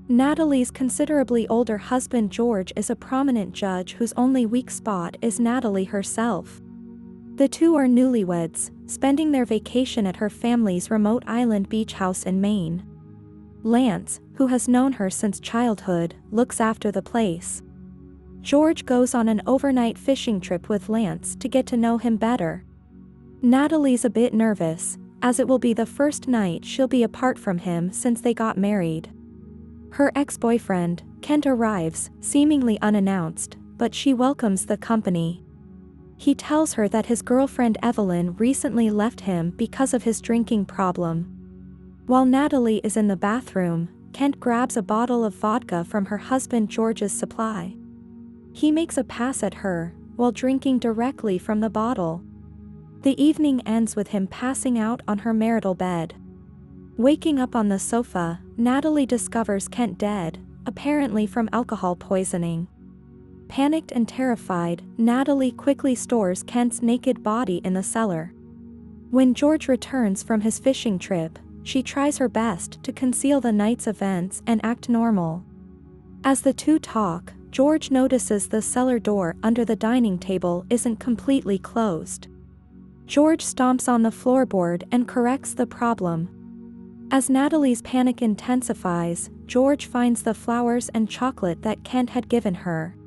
Natalie's considerably older husband George is a prominent judge whose only weak spot is Natalie herself. The two are newlyweds, spending their vacation at her family's remote island beach house in Maine. Lance, who has known her since childhood, looks after the place. George goes on an overnight fishing trip with Lance to get to know him better. Natalie's a bit nervous, as it will be the first night she'll be apart from him since they got married. Her ex-boyfriend, Kent, arrives, seemingly unannounced, but she welcomes the company. He tells her that his girlfriend Evelyn recently left him because of his drinking problem. While Natalie is in the bathroom, Kent grabs a bottle of vodka from her husband George's supply. He makes a pass at her, while drinking directly from the bottle. The evening ends with him passing out on her marital bed. Waking up on the sofa, Natalie discovers Kent dead, apparently from alcohol poisoning. Panicked and terrified, Natalie quickly stores Kent's naked body in the cellar. When George returns from his fishing trip, she tries her best to conceal the night's events and act normal. As the two talk, George notices the cellar door under the dining table isn't completely closed. George stomps on the floorboard and corrects the problem. As Natalie's panic intensifies, George finds the flowers and chocolate that Kent had given her.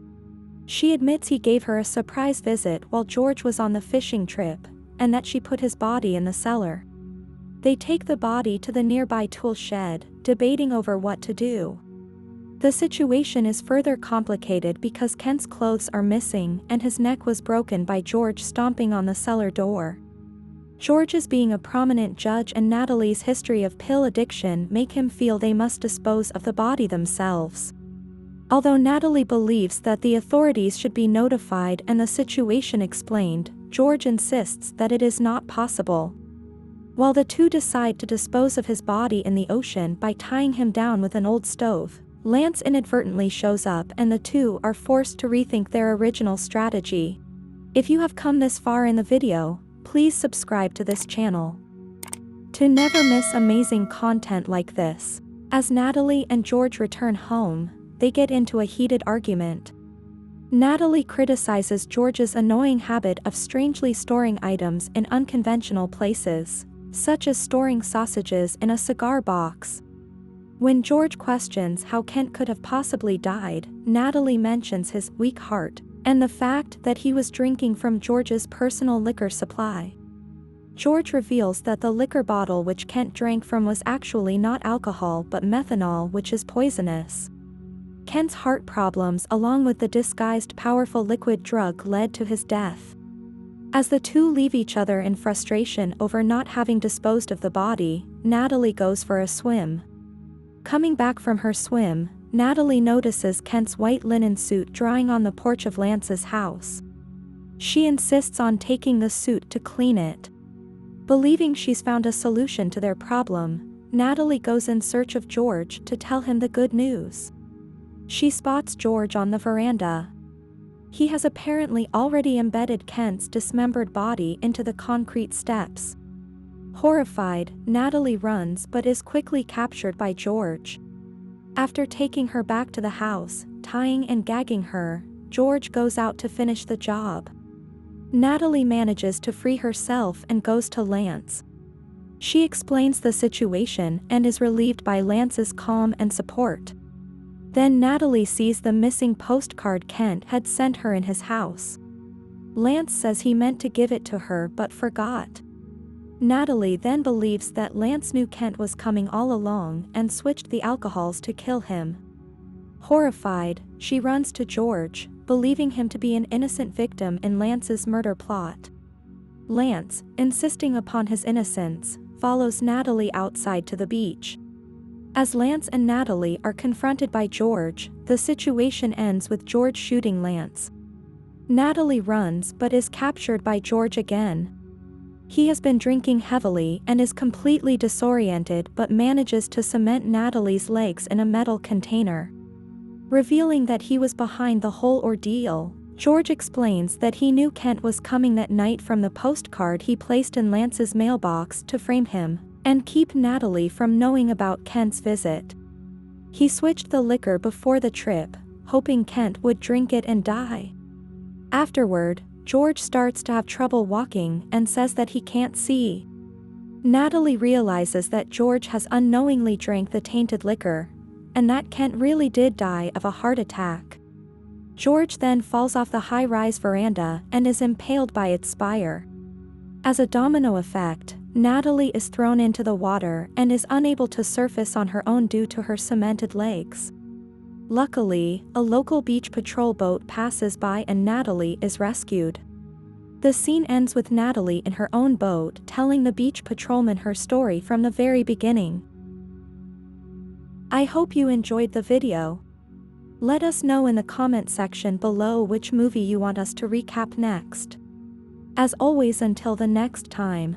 She admits he gave her a surprise visit while George was on the fishing trip, and that she put his body in the cellar. They take the body to the nearby tool shed, debating over what to do. The situation is further complicated because Kent's clothes are missing and his neck was broken by George stomping on the cellar door. George's being a prominent judge and Natalie's history of pill addiction make him feel they must dispose of the body themselves. Although Natalie believes that the authorities should be notified and the situation explained, George insists that it is not possible. While the two decide to dispose of his body in the ocean by tying him down with an old stove, Lance inadvertently shows up and the two are forced to rethink their original strategy. If you have come this far in the video, please subscribe to this channel to never miss amazing content like this. As Natalie and George return home, they get into a heated argument. Natalie criticizes George's annoying habit of strangely storing items in unconventional places, such as storing sausages in a cigar box. When George questions how Kent could have possibly died, Natalie mentions his weak heart and the fact that he was drinking from George's personal liquor supply. George reveals that the liquor bottle which Kent drank from was actually not alcohol but methanol, which is poisonous. Kent's heart problems along with the disguised powerful liquid drug led to his death. As the two leave each other in frustration over not having disposed of the body, Natalie goes for a swim. Coming back from her swim, Natalie notices Kent's white linen suit drying on the porch of Lance's house. She insists on taking the suit to clean it. Believing she's found a solution to their problem, Natalie goes in search of George to tell him the good news. She spots George on the veranda. He has apparently already embedded Kent's dismembered body into the concrete steps. Horrified, Natalie runs but is quickly captured by George. After taking her back to the house, tying and gagging her, George goes out to finish the job. Natalie manages to free herself and goes to Lance. She explains the situation and is relieved by Lance's calm and support. Then Natalie sees the missing postcard Kent had sent her in his house. Lance says he meant to give it to her but forgot. Natalie then believes that Lance knew Kent was coming all along and switched the alcohols to kill him. Horrified, she runs to George, believing him to be an innocent victim in Lance's murder plot. Lance, insisting upon his innocence, follows Natalie outside to the beach. As Lance and Natalie are confronted by George, the situation ends with George shooting Lance. Natalie runs but is captured by George again. He has been drinking heavily and is completely disoriented but manages to cement Natalie's legs in a metal container. Revealing that he was behind the whole ordeal, George explains that he knew Kent was coming that night from the postcard he placed in Lance's mailbox to frame him and keep Natalie from knowing about Kent's visit. He switched the liquor before the trip, hoping Kent would drink it and die. Afterward, George starts to have trouble walking and says that he can't see. Natalie realizes that George has unknowingly drank the tainted liquor, and that Kent really did die of a heart attack. George then falls off the high-rise veranda and is impaled by its spire. As a domino effect, Natalie is thrown into the water and is unable to surface on her own due to her cemented legs. Luckily, a local beach patrol boat passes by and Natalie is rescued. The scene ends with Natalie in her own boat telling the beach patrolman her story from the very beginning. I hope you enjoyed the video. Let us know in the comment section below which movie you want us to recap next. As always, until the next time.